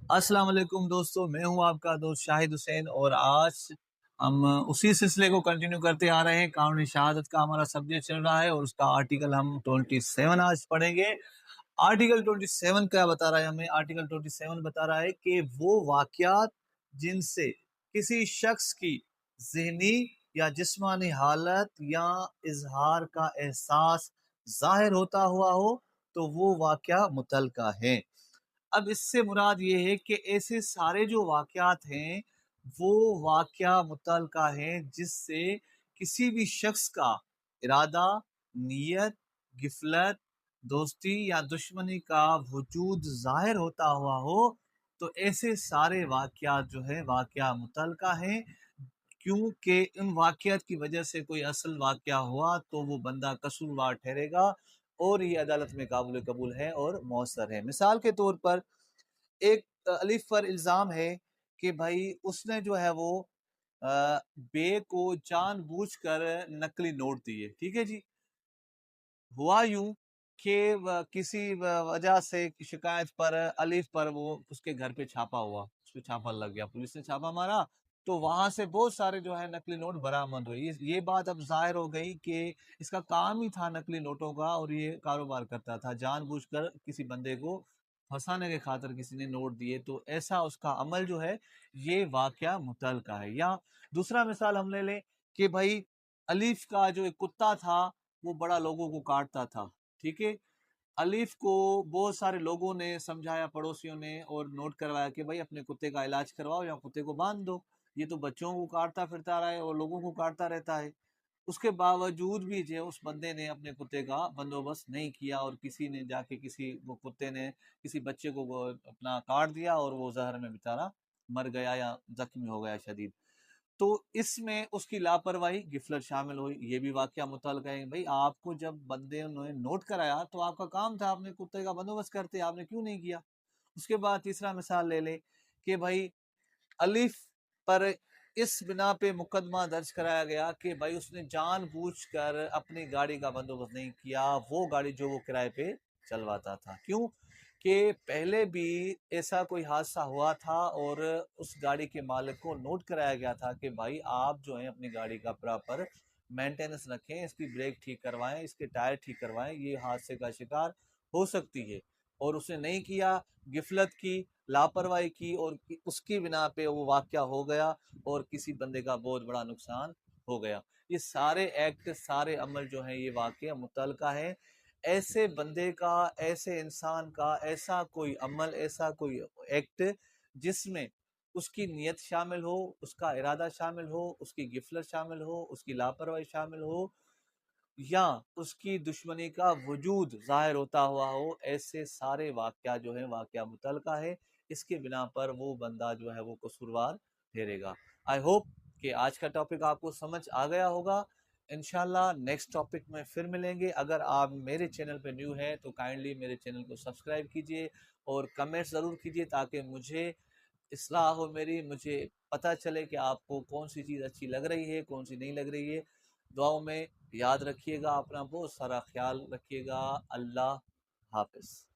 السلام علیکم دوستو، میں ہوں آپ کا دوست شاہد حسین، اور آج ہم اسی سلسلے کو کنٹینیو کرتے آ رہے ہیں۔ قانون شہادت کا ہمارا سبجیکٹ چل رہا ہے اور اس کا آرٹیکل ہم 27 آج پڑھیں گے۔ آرٹیکل 27 کیا بتا رہا ہے ہمیں؟ آرٹیکل 27 بتا رہا ہے کہ وہ واقعات جن سے کسی شخص کی ذہنی یا جسمانی حالت یا اظہار کا احساس ظاہر ہوتا ہوا ہو تو وہ واقعہ متعلقہ ہے۔ اب اس سے مراد یہ ہے کہ ایسے سارے جو واقعات ہیں وہ واقعہ متعلقہ ہیں جس سے کسی بھی شخص کا ارادہ، نیت، غفلت، دوستی یا دشمنی کا وجود ظاہر ہوتا ہوا ہو تو ایسے سارے واقعات جو ہے واقعہ متعلقہ ہیں، کیونکہ ان واقعات کی وجہ سے کوئی اصل واقعہ ہوا تو وہ بندہ قصوروار ٹھہرے گا اور یہ عدالت میں قابل قبول ہے اور مؤثر ہے۔ مثال کے طور پر ایک الف پر الزام ہے کہ بھائی اس نے جو ہے وہ بے کو جان بوجھ کر نقلی نوٹ دیے، ٹھیک ہے جی۔ ہوا یوں کہ کسی وجہ سے شکایت پر الف پر وہ اس کے گھر پہ چھاپا ہوا، اس پہ چھاپا لگ گیا، پولیس نے چھاپا مارا تو وہاں سے بہت سارے جو ہے نقلی نوٹ برآمد ہوئے۔ یہ بات اب ظاہر ہو گئی کہ اس کا کام ہی تھا نقلی نوٹوں کا اور یہ کاروبار کرتا تھا، جان بوجھ کر کسی بندے کو پھنسانے کے خاطر کسی نے نوٹ دیے، تو ایسا اس کا عمل جو ہے یہ واقعہ متعلقہ ہے۔ یا دوسرا مثال ہم لے لیں کہ بھائی الف کا جو ایک کتا تھا وہ بڑا لوگوں کو کاٹتا تھا، ٹھیک ہے۔ الف کو بہت سارے لوگوں نے سمجھایا، پڑوسیوں نے، اور نوٹ کروایا کہ بھائی اپنے کتے کا علاج کرواؤ یا کتے کو باندھ دو، یہ تو بچوں کو کاٹتا پھرتا رہا ہے اور لوگوں کو کاٹتا رہتا ہے۔ اس کے باوجود بھی جو اس بندے نے اپنے کتے کا بندوبست نہیں کیا اور کسی نے جا کے وہ کتے نے کسی بچے کو وہ اپنا کاٹ دیا اور وہ زہر میں بیچارہ مر گیا یا زخمی ہو گیا شدید۔ تو اس میں اس کی لاپرواہی، غفلت شامل ہوئی۔ یہ بھی واقعہ متعلقہ ہے۔ بھائی آپ کو جب بندے نے نوٹ کرایا تو آپ کا کام تھا اپنے کتے کا بندوبست کرتے، آپ نے کیوں نہیں کیا؟ اس کے بعد تیسرا مثال لے لیں کہ بھائی الف پر اس بنا پہ مقدمہ درج کرایا گیا کہ بھائی اس نے جان بوجھ کر اپنی گاڑی کا بندوبست نہیں کیا، وہ گاڑی جو وہ کرائے پہ چلواتا تھا۔ کیوں کہ پہلے بھی ایسا کوئی حادثہ ہوا تھا اور اس گاڑی کے مالک کو نوٹ کرایا گیا تھا کہ بھائی آپ جو ہیں اپنی گاڑی کا پراپر مینٹیننس رکھیں، اس کی بریک ٹھیک کروائیں، اس کے ٹائر ٹھیک کروائیں، یہ حادثے کا شکار ہو سکتی ہے۔ اور اس نے نہیں کیا، غفلت کی، لاپرواہی کی، اور اس کی بنا پہ وہ واقعہ ہو گیا اور کسی بندے کا بہت بڑا نقصان ہو گیا۔ یہ سارے ایکٹ، سارے عمل جو ہیں یہ واقعہ متعلقہ ہے۔ ایسے بندے کا، ایسے انسان کا ایسا کوئی عمل، ایسا کوئی ایکٹ جس میں اس کی نیت شامل ہو، اس کا ارادہ شامل ہو، اس کی غفلت شامل ہو، اس کی لاپرواہی شامل ہو، یا اس کی دشمنی کا وجود ظاہر ہوتا ہوا ہو، ایسے سارے واقعہ جو ہیں واقعہ متعلقہ ہے۔ اس کے بنا پر وہ بندہ جو ہے وہ قصوروار ٹھہرے گا۔ آئی ہوپ کہ آج کا ٹاپک آپ کو سمجھ آ گیا ہوگا۔ انشاءاللہ نیکسٹ ٹاپک میں پھر ملیں گے۔ اگر آپ میرے چینل پہ نیو ہیں تو کائنڈلی میرے چینل کو سبسکرائب کیجئے اور کمنٹ ضرور کیجئے تاکہ مجھے اصلاح ہو، مجھے پتہ چلے کہ آپ کو کون سی چیز اچھی لگ رہی ہے، کون سی نہیں لگ رہی ہے۔ دعاؤں میں یاد رکھیے گا، اپنا بہت سارا خیال رکھیے گا۔ اللہ حافظ۔